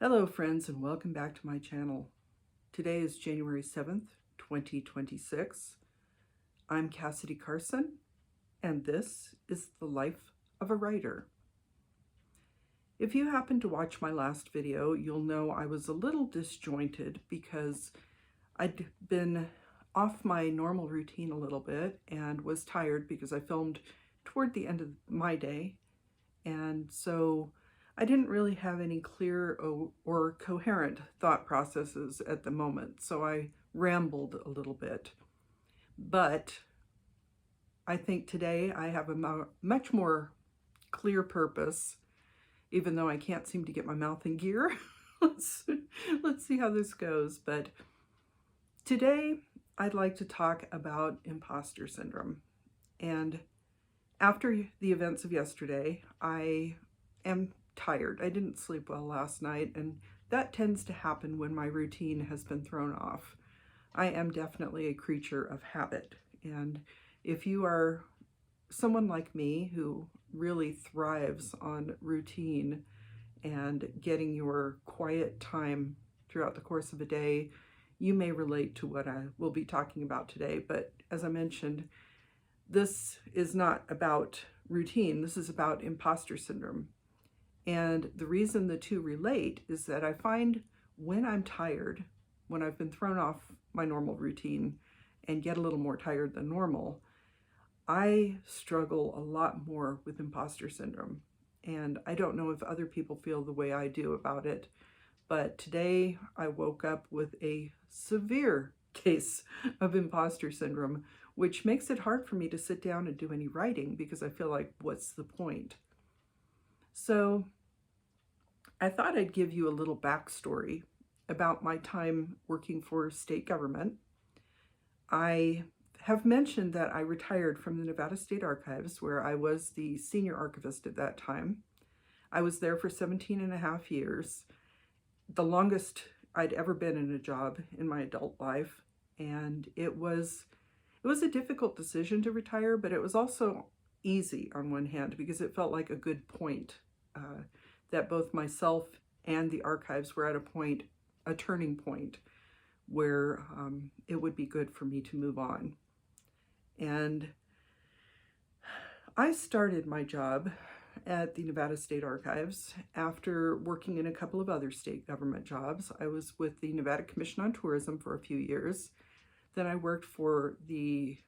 Hello friends, and welcome back to my channel. Today is January 7th, 2026. I'm Cassidy Carson, and this is the life of a writer. If you happened to watch my last video, you'll know I was a little disjointed because I'd been off my normal routine a little bit and was tired because I filmed toward the end of my day. And so I didn't really have any clear or coherent thought processes at the moment, so I rambled a little bit. But I think today I have a much more clear purpose, even though I can't seem to get my mouth in gear. let's see how this goes. But today I'd like to talk about imposter syndrome. And after the events of yesterday, I am tired. I didn't sleep well last night, and that tends to happen when my routine has been thrown off. I am definitely a creature of habit, and if you are someone like me who really thrives on routine and getting your quiet time throughout the course of a day, you may relate to what I will be talking about today. But as I mentioned, this is not about routine. This is about imposter syndrome. And the reason the two relate is that I find when I'm tired, when I've been thrown off my normal routine and get a little more tired than normal, I struggle a lot more with imposter syndrome. And I don't know if other people feel the way I do about it, but today I woke up with a severe case of imposter syndrome, which makes it hard for me to sit down and do any writing because I feel like, what's the point? So I thought I'd give you a little backstory about my time working for state government. I have mentioned that I retired from the Nevada State Archives, where I was the senior archivist at that time. I was there for 17 and a half years, the longest I'd ever been in a job in my adult life. And it was a difficult decision to retire, but it was also easy on one hand because it felt like a good point, that both myself and the archives were at a turning point where it would be good for me to move on. And I started my job at the Nevada State Archives after working in a couple of other state government jobs. I was with the Nevada Commission on Tourism for a few years. Then I worked for the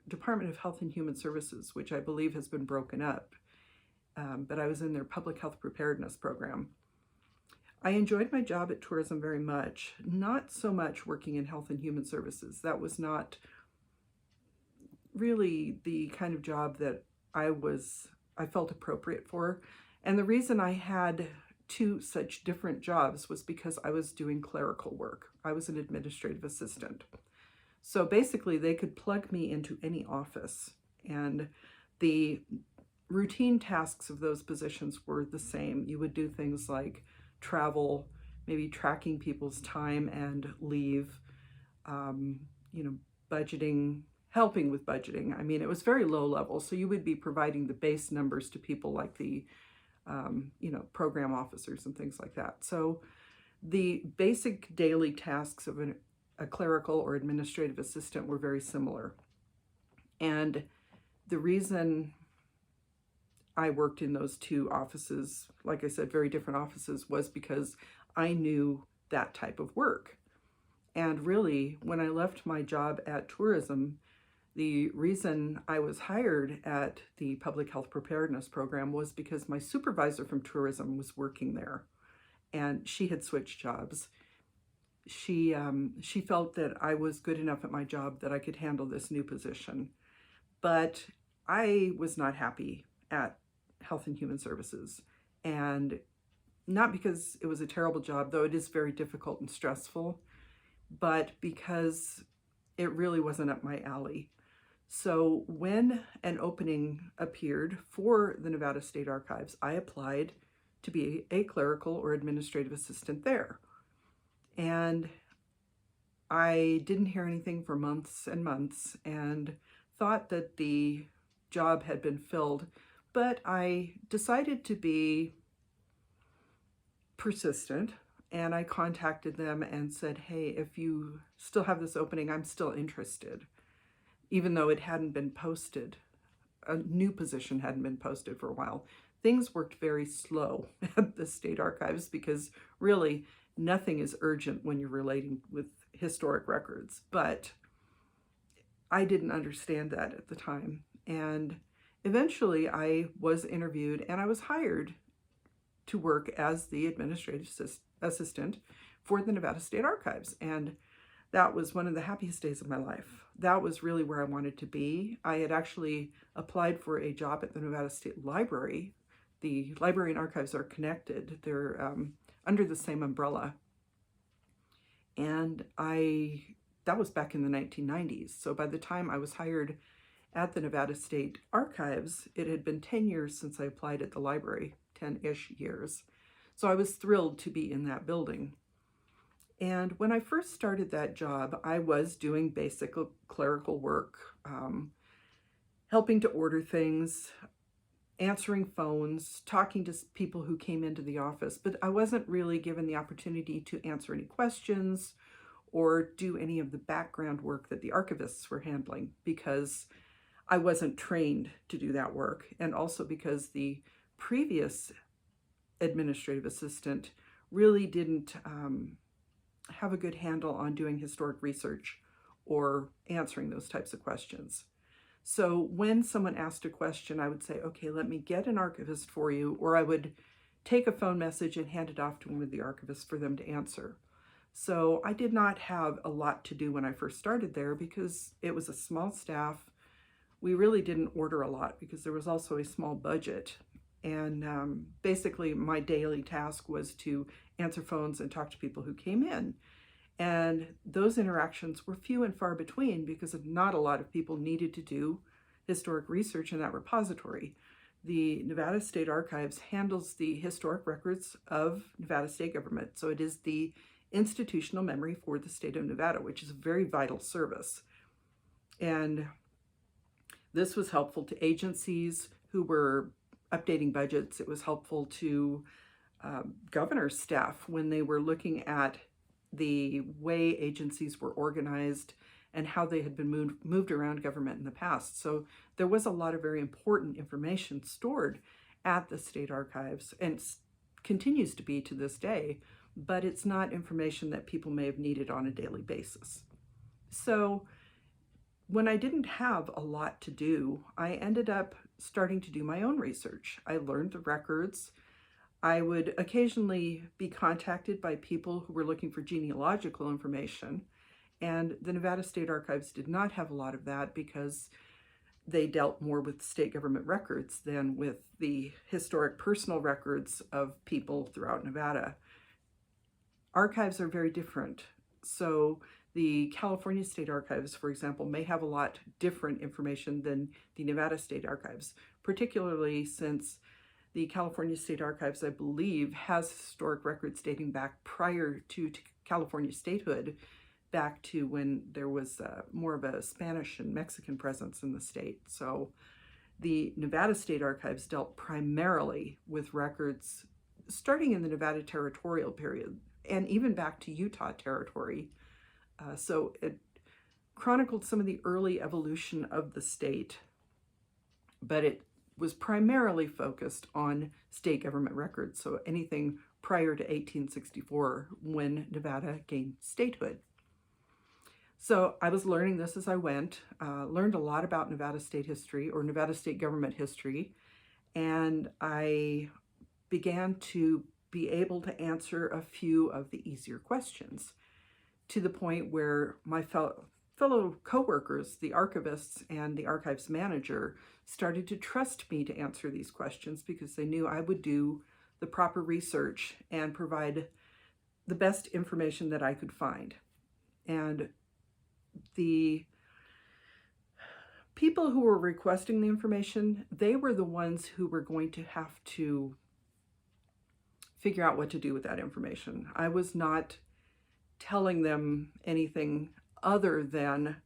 Department of Health and Human Services, which I believe has been broken up, but I was in their public health preparedness program. I enjoyed my job at tourism very much, not so much working in health and human services. That was not really the kind of job that I felt appropriate for. And the reason I had two such different jobs was because I was doing clerical work. I was an administrative assistant. So basically they could plug me into any office, and the routine tasks of those positions were the same. You would do things like travel, maybe tracking people's time and leave, budgeting, helping with budgeting. I mean, it was very low level. So you would be providing the base numbers to people like the, program officers and things like that. So the basic daily tasks of a clerical or administrative assistant were very similar. And the reason I worked in those two offices, like I said, very different offices, was because I knew that type of work. And really, when I left my job at tourism, the reason I was hired at the public health preparedness program was because my supervisor from tourism was working there, and she had switched jobs. She felt that I was good enough at my job that I could handle this new position. But I was not happy at Health and Human Services, and not because it was a terrible job, though it is very difficult and stressful, but because it really wasn't up my alley. So when an opening appeared for the Nevada State Archives, I applied to be a clerical or administrative assistant there. And I didn't hear anything for months and months and thought that the job had been filled, but I decided to be persistent. and I contacted them and said, hey, if you still have this opening, I'm still interested, even though it hadn't been posted. A new position hadn't been posted for a while. Things worked very slow at the state archives because really nothing is urgent when you're relating with historic records. But I didn't understand that at the time. And eventually I was interviewed and I was hired to work as the administrative assistant for the Nevada State Archives. And that was one of the happiest days of my life. That was really where I wanted to be. I had actually applied for a job at the Nevada State Library. The library and archives are connected. They're under the same umbrella. And that was back in the 1990s. So by the time I was hired at the Nevada State Archives, it had been 10 years since I applied at the library, 10-ish years. So I was thrilled to be in that building. And when I first started that job, I was doing basic clerical work, helping to order things, answering phones, talking to people who came into the office, but I wasn't really given the opportunity to answer any questions or do any of the background work that the archivists were handling because I wasn't trained to do that work, and also because the previous administrative assistant really didn't have a good handle on doing historic research or answering those types of questions. So when someone asked a question, I would say, okay, let me get an archivist for you, or I would take a phone message and hand it off to one of the archivists for them to answer. So I did not have a lot to do when I first started there because it was a small staff. We really didn't order a lot because there was also a small budget. And basically my daily task was to answer phones and talk to people who came in. And those interactions were few and far between because not a lot of people needed to do historic research in that repository. The Nevada State Archives handles the historic records of Nevada state government. So it is the institutional memory for the state of Nevada, which is a very vital service. And this was helpful to agencies who were updating budgets. It was helpful to governor's staff when they were looking at the way agencies were organized and how they had been moved around government in the past. So there was a lot of very important information stored at the state archives and continues to be to this day, but it's not information that people may have needed on a daily basis. So when I didn't have a lot to do, I ended up starting to do my own research. I learned the records. I would occasionally be contacted by people who were looking for genealogical information, and the Nevada State Archives did not have a lot of that because they dealt more with state government records than with the historic personal records of people throughout Nevada. Archives are very different. So the California State Archives, for example, may have a lot different information than the Nevada State Archives, particularly since the California State Archives, I believe, has historic records dating back prior to California statehood, back to when there was more of a Spanish and Mexican presence in the state. So the Nevada State Archives dealt primarily with records starting in the Nevada territorial period and even back to Utah territory. So it chronicled some of the early evolution of the state, but it was primarily focused on state government records, so anything prior to 1864 when Nevada gained statehood. So I was learning this as I went, learned a lot about Nevada state history or Nevada state government history, and I began to be able to answer a few of the easier questions to the point where my fellow co-workers, the archivists and the archives manager, started to trust me to answer these questions because they knew I would do the proper research and provide the best information that I could find. And the people who were requesting the information, they were the ones who were going to have to figure out what to do with that information. I was not telling them anything other than,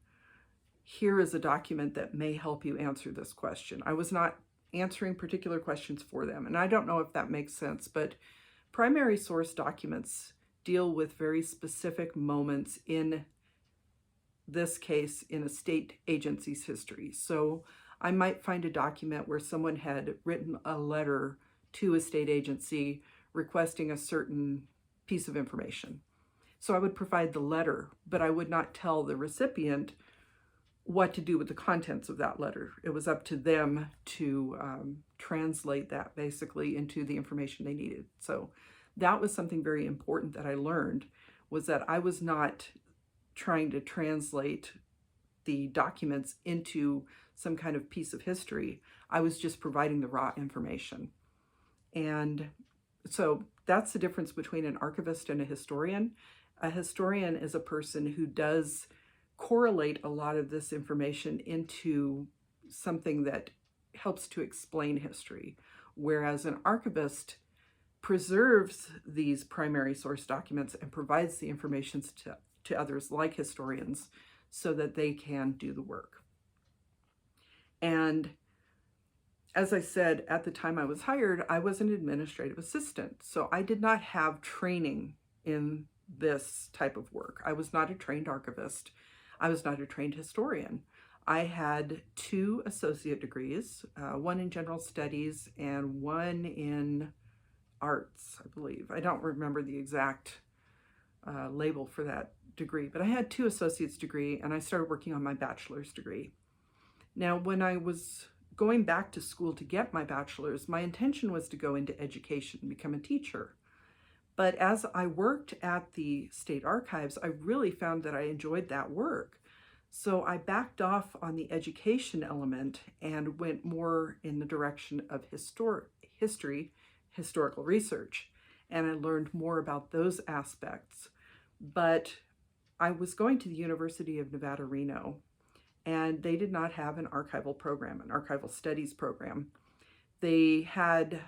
here is a document that may help you answer this question. I was not answering particular questions for them. And I don't know if that makes sense, but primary source documents deal with very specific moments, in this case, in a state agency's history. So I might find a document where someone had written a letter to a state agency requesting a certain piece of information. So I would provide the letter, but I would not tell the recipient what to do with the contents of that letter. It was up to them to translate that basically into the information they needed. So that was something very important that I learned, was that I was not trying to translate the documents into some kind of piece of history. I was just providing the raw information. And so that's the difference between an archivist and a historian. A historian is a person who does correlate a lot of this information into something that helps to explain history, whereas an archivist preserves these primary source documents and provides the information to others like historians so that they can do the work. And as I said, at the time I was hired, I was an administrative assistant. So I did not have training in this type of work. I was not a trained archivist. I was not a trained historian. I had 2 associate degrees, one in general studies and one in arts, I believe. I don't remember the exact label for that degree, but I had 2 associate's degree, and I started working on my bachelor's degree. Now, when I was going back to school to get my bachelor's, my intention was to go into education and become a teacher. But as I worked at the state archives, I really found that I enjoyed that work. So I backed off on the education element and went more in the direction of historical research. And I learned more about those aspects. But I was going to the University of Nevada, Reno, and they did not have an archival program, an archival studies program. They had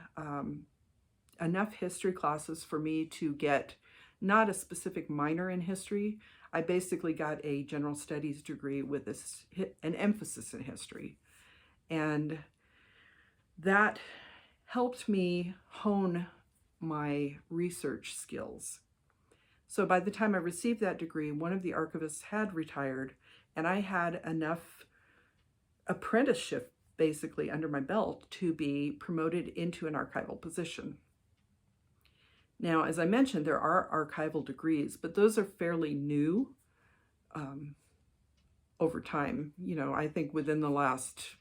enough history classes for me to get not a specific minor in history. I basically got a general studies degree with an emphasis in history. And that helped me hone my research skills. So by the time I received that degree, one of the archivists had retired, and I had enough apprenticeship basically under my belt to be promoted into an archival position. Now, as I mentioned, there are archival degrees, but those are fairly new over time. You know, I think within the last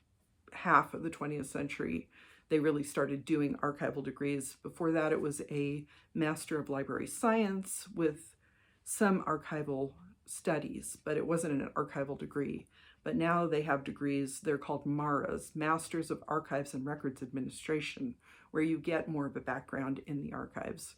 half of the 20th century, they really started doing archival degrees. Before that, it was a Master of Library Science with some archival studies, but it wasn't an archival degree. But now they have degrees, they're called MARAs, Masters of Archives and Records Administration, where you get more of a background in the archives.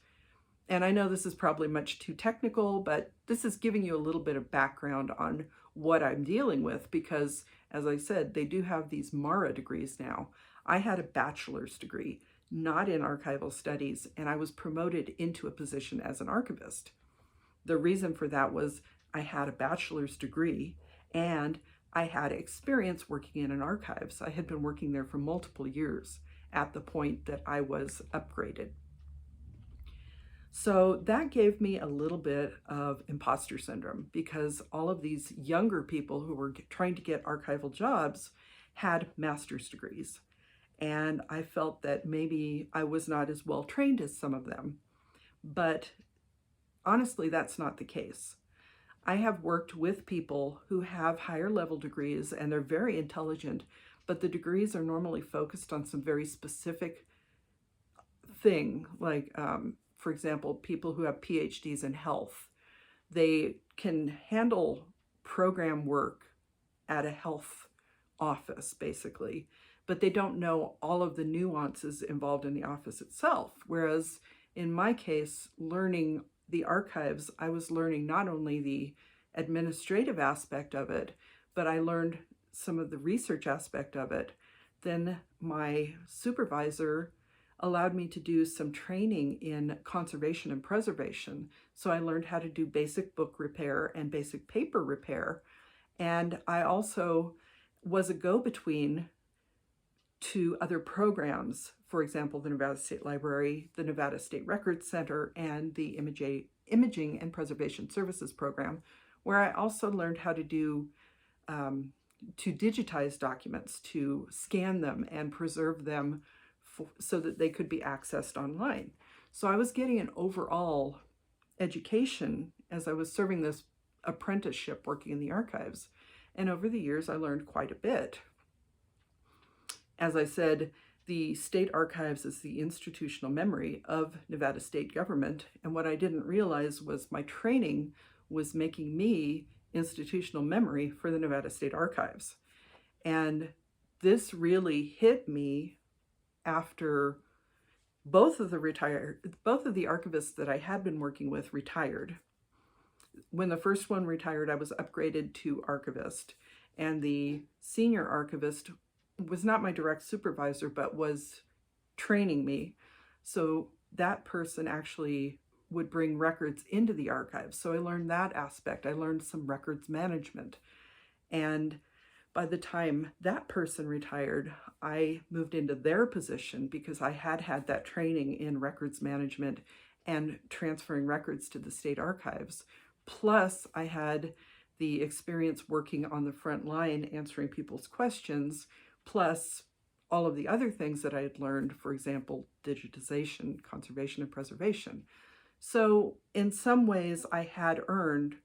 And I know this is probably much too technical, but this is giving you a little bit of background on what I'm dealing with, because as I said, they do have these MARA degrees now. I had a bachelor's degree, not in archival studies, and I was promoted into a position as an archivist. The reason for that was I had a bachelor's degree and I had experience working in an archives. I had been working there for multiple years at the point that I was upgraded. So that gave me a little bit of imposter syndrome, because all of these younger people who were trying to get archival jobs had master's degrees. And I felt that maybe I was not as well trained as some of them. But honestly, that's not the case. I have worked with people who have higher level degrees and they're very intelligent, but the degrees are normally focused on some very specific thing, like for example, people who have PhDs in health. They can handle program work at a health office, basically, but they don't know all of the nuances involved in the office itself. Whereas in my case, learning the archives, I was learning not only the administrative aspect of it, but I learned some of the research aspect of it. Then my supervisor allowed me to do some training in conservation and preservation. So I learned how to do basic book repair and basic paper repair. And I also was a go-between to other programs, for example, the Nevada State Library, the Nevada State Records Center, and the Imaging and Preservation Services program, where I also learned how to do to digitize documents, to scan them and preserve them so that they could be accessed online. So I was getting an overall education as I was serving this apprenticeship working in the archives. And over the years, I learned quite a bit. As I said, the state archives is the institutional memory of Nevada state government. And what I didn't realize was my training was making me institutional memory for the Nevada State Archives. And this really hit me after both of the archivists that I had been working with retired. When the first one retired, I was upgraded to archivist, and the senior archivist was not my direct supervisor, but was training me. So that person actually would bring records into the archives. So I learned that aspect. I learned some records management. And by the time that person retired, I moved into their position because I had had that training in records management and transferring records to the state archives. Plus, I had the experience working on the front line, answering people's questions, plus all of the other things that I had learned, for example, digitization, conservation, and preservation. So in some ways, I had earned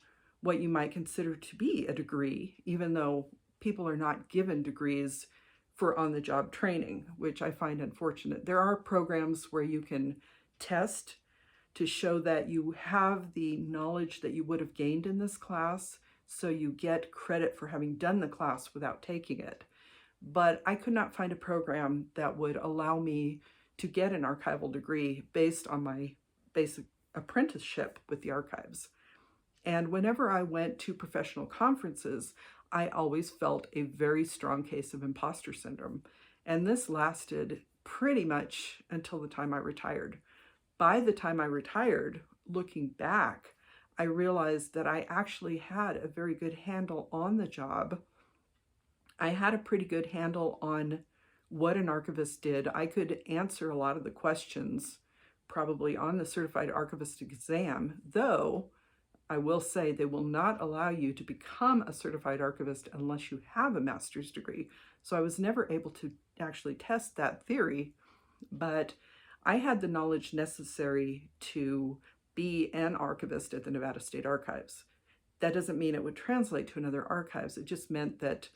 what you might consider to be a degree, even though people are not given degrees for on-the-job training, which I find unfortunate. There are programs where you can test to show that you have the knowledge that you would have gained in this class, so you get credit for having done the class without taking it. But I could not find a program that would allow me to get an archival degree based on my basic apprenticeship with the archives. And whenever I went to professional conferences, I always felt a very strong case of imposter syndrome. And this lasted pretty much until the time I retired. By the time I retired, looking back, I realized that I actually had a very good handle on the job. I had a pretty good handle on what an archivist did. I could answer a lot of the questions probably on the certified archivist exam, though I will say they will not allow you to become a certified archivist unless you have a master's degree. So I was never able to actually test that theory, but I had the knowledge necessary to be an archivist at the Nevada State Archives. That doesn't mean it would translate to another archives. It just meant that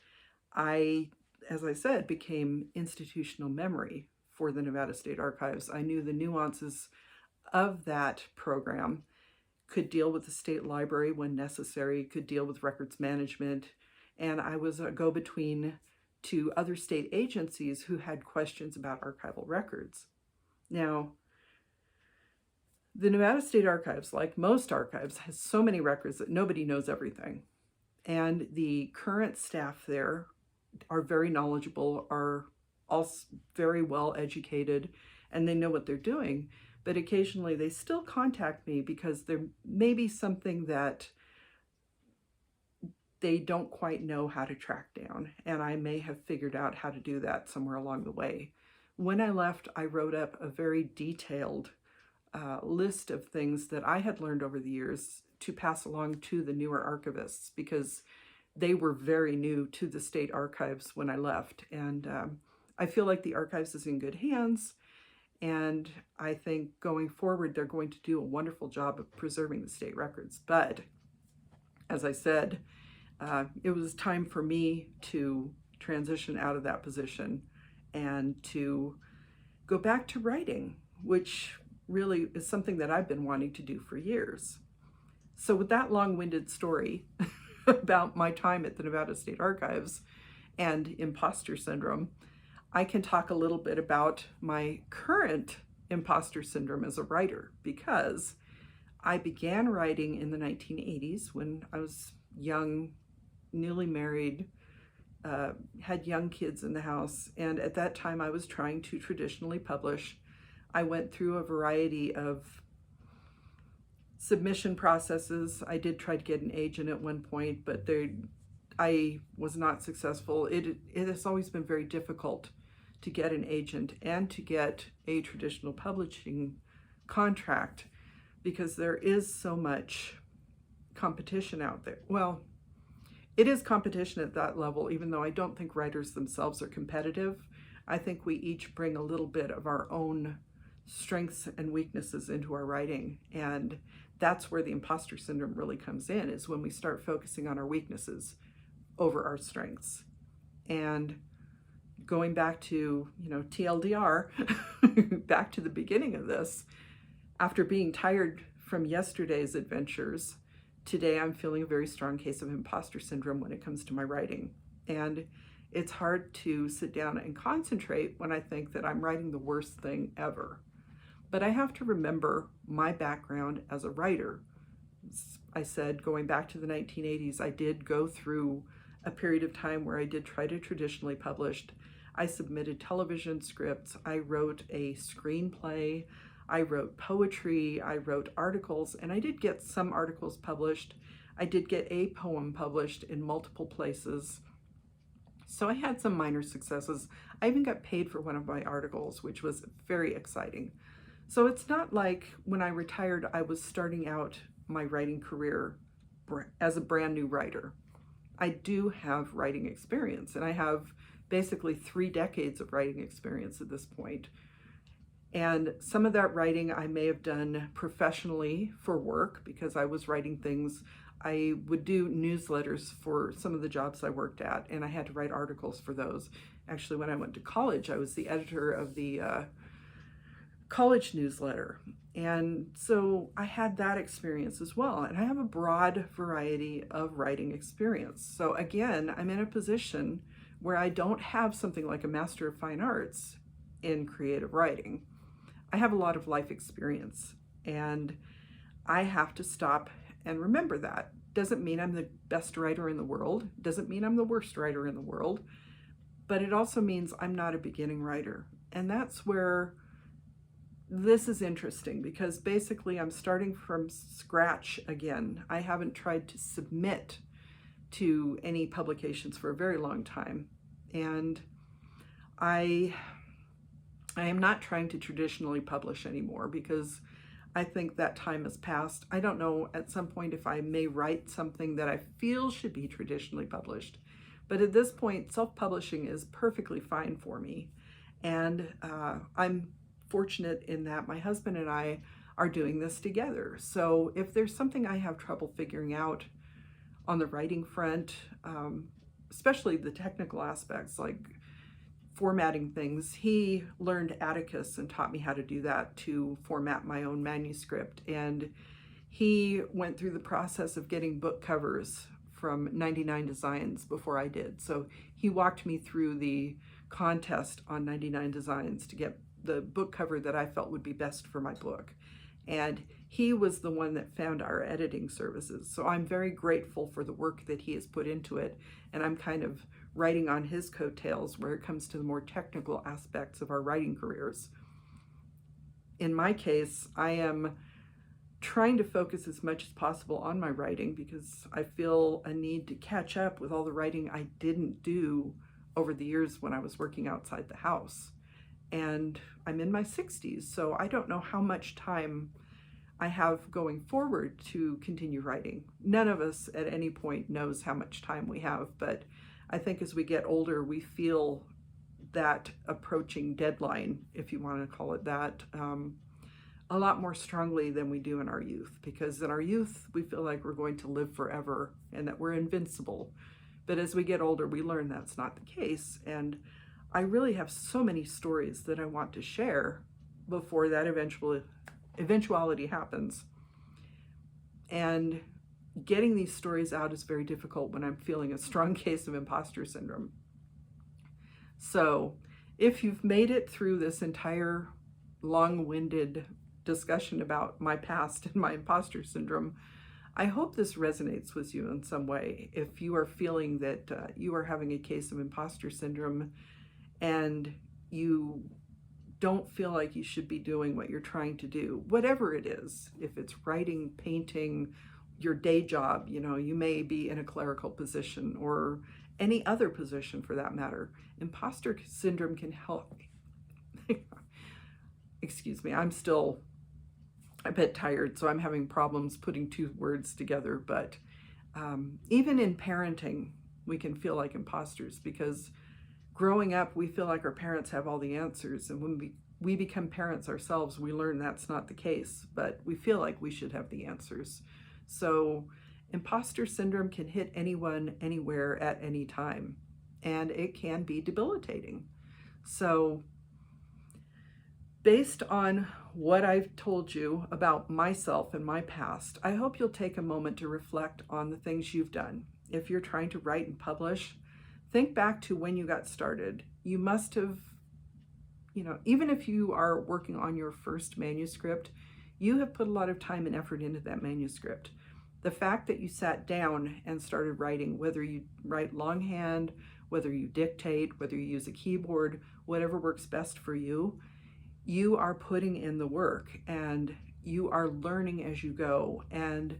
I, as I said, became institutional memory for the Nevada State Archives. I knew the nuances of that program, could deal with the state library when necessary, could deal with records management, and I was a go-between to other state agencies who had questions about archival records. Now, the Nevada State Archives, like most archives, has so many records that nobody knows everything. And the current staff there are very knowledgeable, are also very well educated, and they know what they're doing. But occasionally they still contact me because there may be something that they don't quite know how to track down, and I may have figured out how to do that somewhere along the way. When I left, I wrote up a very detailed list of things that I had learned over the years to pass along to the newer archivists, because they were very new to the state archives when I left. And I feel like the archives is in good hands. And I think going forward, they're going to do a wonderful job of preserving the state records. But as I said, it was time for me to transition out of that position and to go back to writing, which really is something that I've been wanting to do for years. So with that long-winded story about my time at the Nevada State Archives and imposter syndrome, I can talk a little bit about my current imposter syndrome as a writer, because I began writing in the 1980s when I was young, newly married, had young kids in the house, and at that time I was trying to traditionally publish. I went through a variety of submission processes. I did try to get an agent at one point, but I was not successful. It has always been very difficult to get an agent and to get a traditional publishing contract, because there is so much competition out there. Well, it is competition at that level, even though I don't think writers themselves are competitive. I think we each bring a little bit of our own strengths and weaknesses into our writing. And that's where the imposter syndrome really comes in, is when we start focusing on our weaknesses over our strengths. And going back to, TLDR, back to the beginning of this, after being tired from yesterday's adventures, today I'm feeling a very strong case of imposter syndrome when it comes to my writing. And it's hard to sit down and concentrate when I think that I'm writing the worst thing ever. But I have to remember my background as a writer. I said, going back to the 1980s, I did go through a period of time where I did try to traditionally publish. I submitted television scripts, I wrote a screenplay, I wrote poetry, I wrote articles, and I did get some articles published. I did get a poem published in multiple places. So I had some minor successes. I even got paid for one of my articles, which was very exciting. So it's not like when I retired, I was starting out my writing career as a brand new writer. I do have writing experience, and I have basically 3 decades of writing experience at this point. And some of that writing I may have done professionally for work, because I was writing things. I would do newsletters for some of the jobs I worked at, and I had to write articles for those. Actually, when I went to college, I was the editor of the college newsletter. And so I had that experience as well. And I have a broad variety of writing experience. So again, I'm in a position where I don't have something like a Master of Fine Arts in creative writing. I have a lot of life experience, and I have to stop and remember that. Doesn't mean I'm the best writer in the world, doesn't mean I'm the worst writer in the world, but it also means I'm not a beginning writer. And that's where this is interesting, because basically I'm starting from scratch again. I haven't tried to submit to any publications for a very long time, and I am not trying to traditionally publish anymore, because I think that time has passed. I don't know, at some point, if I may write something that I feel should be traditionally published, but at this point, self-publishing is perfectly fine for me. And I'm fortunate in that my husband and I are doing this together. So if there's something I have trouble figuring out on the writing front, especially the technical aspects like formatting things, he learned Atticus and taught me how to do that, to format my own manuscript. And he went through the process of getting book covers from 99 Designs before I did. So he walked me through the contest on 99 Designs to get the book cover that I felt would be best for my book. And he was the one that found our editing services. So I'm very grateful for the work that he has put into it. And I'm kind of writing on his coattails where it comes to the more technical aspects of our writing careers. In my case, I am trying to focus as much as possible on my writing, because I feel a need to catch up with all the writing I didn't do over the years when I was working outside the house. And I'm in my 60s, so I don't know how much time I have going forward to continue writing. None of us at any point knows how much time we have, but I think as we get older, we feel that approaching deadline, if you want to call it that, a lot more strongly than we do in our youth. Because in our youth, we feel like we're going to live forever and that we're invincible. But as we get older, we learn that's not the case. And I really have so many stories that I want to share before that eventuality happens. And getting these stories out is very difficult when I'm feeling a strong case of imposter syndrome. So if you've made it through this entire long-winded discussion about my past and my imposter syndrome, I hope this resonates with you in some way. If you are feeling that you are having a case of imposter syndrome and you don't feel like you should be doing what you're trying to do, whatever it is, if it's writing, painting, your day job, you may be in a clerical position or any other position for that matter. Imposter syndrome can help. Excuse me, I'm still a bit tired, so I'm having problems putting two words together. But even in parenting, we can feel like imposters because growing up, we feel like our parents have all the answers. And when we become parents ourselves, we learn that's not the case, but we feel like we should have the answers. So imposter syndrome can hit anyone, anywhere, at any time, and it can be debilitating. So based on what I've told you about myself and my past, I hope you'll take a moment to reflect on the things you've done. If you're trying to write and publish, think back to when you got started. You must have, even if you are working on your first manuscript, you have put a lot of time and effort into that manuscript. The fact that you sat down and started writing, whether you write longhand, whether you dictate, whether you use a keyboard, whatever works best for you, you are putting in the work and you are learning as you go. And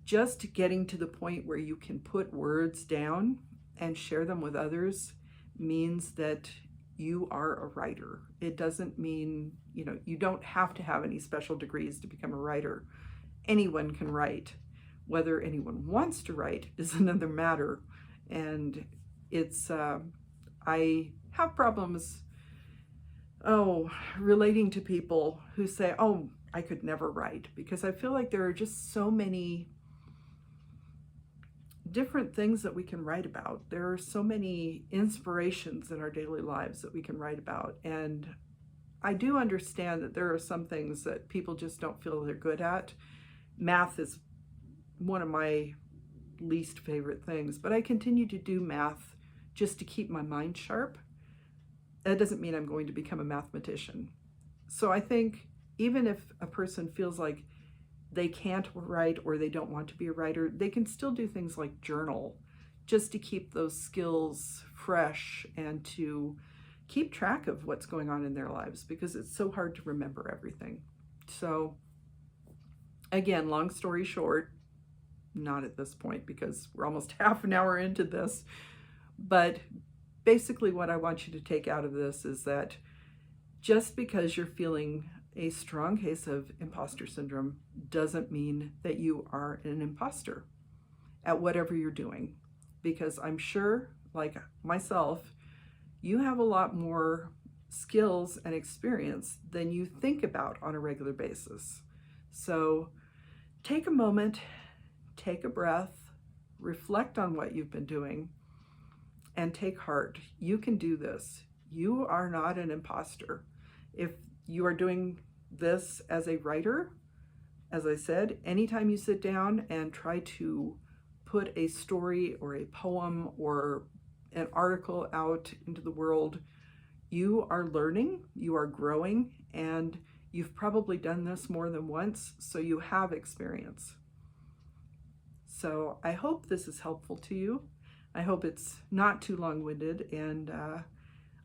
just getting to the point where you can put words down and share them with others means that you are a writer. It doesn't mean, you don't have to have any special degrees to become a writer. Anyone can write. Whether anyone wants to write is another matter. And it's, I have problems relating to people who say, oh, I could never write, because I feel like there are just so many different things that we can write about. There are so many inspirations in our daily lives that we can write about. And I do understand that there are some things that people just don't feel they're good at. Math is one of my least favorite things, but I continue to do math just to keep my mind sharp. That doesn't mean I'm going to become a mathematician. So I think even if a person feels like they can't write or they don't want to be a writer, they can still do things like journal, just to keep those skills fresh and to keep track of what's going on in their lives, because it's so hard to remember everything. So again, long story short, not at this point because we're almost half an hour into this, but basically what I want you to take out of this is that just because you're feeling a strong case of imposter syndrome doesn't mean that you are an imposter at whatever you're doing. Because I'm sure, like myself, you have a lot more skills and experience than you think about on a regular basis. So take a moment, take a breath, reflect on what you've been doing, and take heart. You can do this. You are not an imposter. If you are doing this as a writer, as I said, anytime you sit down and try to put a story or a poem or an article out into the world, you are learning, you are growing, and you've probably done this more than once, so you have experience. So I hope this is helpful to you. I hope it's not too long-winded, and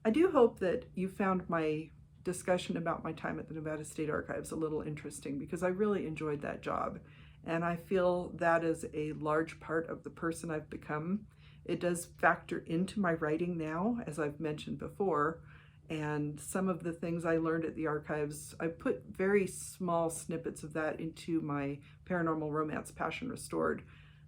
I do hope that you found my discussion about my time at the Nevada State Archives a little interesting, because I really enjoyed that job. And I feel that is a large part of the person I've become. It does factor into my writing now, as I've mentioned before. And some of the things I learned at the archives, I put very small snippets of that into my paranormal romance, Passion Restored.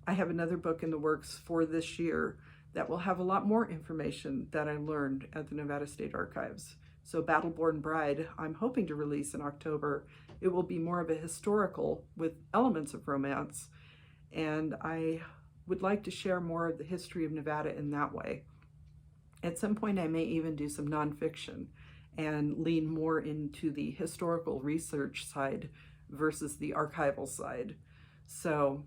I have another book in the works for this year that will have a lot more information that I learned at the Nevada State Archives. So Battleborn Bride, I'm hoping to release in October. It will be more of a historical with elements of romance, and I would like to share more of the history of Nevada in that way. At some point, I may even do some nonfiction and lean more into the historical research side versus the archival side. So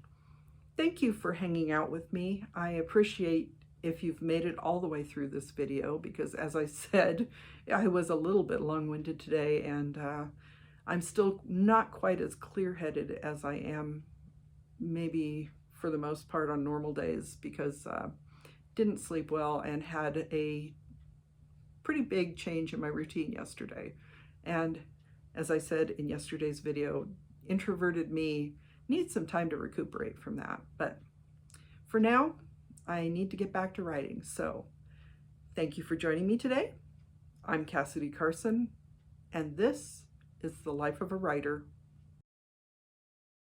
thank you for hanging out with me. I appreciate if you've made it all the way through this video, because as I said, I was a little bit long-winded today, and I'm still not quite as clear-headed as I am maybe for the most part on normal days, because didn't sleep well and had a pretty big change in my routine yesterday. And as I said in yesterday's video, introverted me needs some time to recuperate from that. But for now, I need to get back to writing. So thank you for joining me today. I'm Cassidy Carson, and this is The Life of a Writer.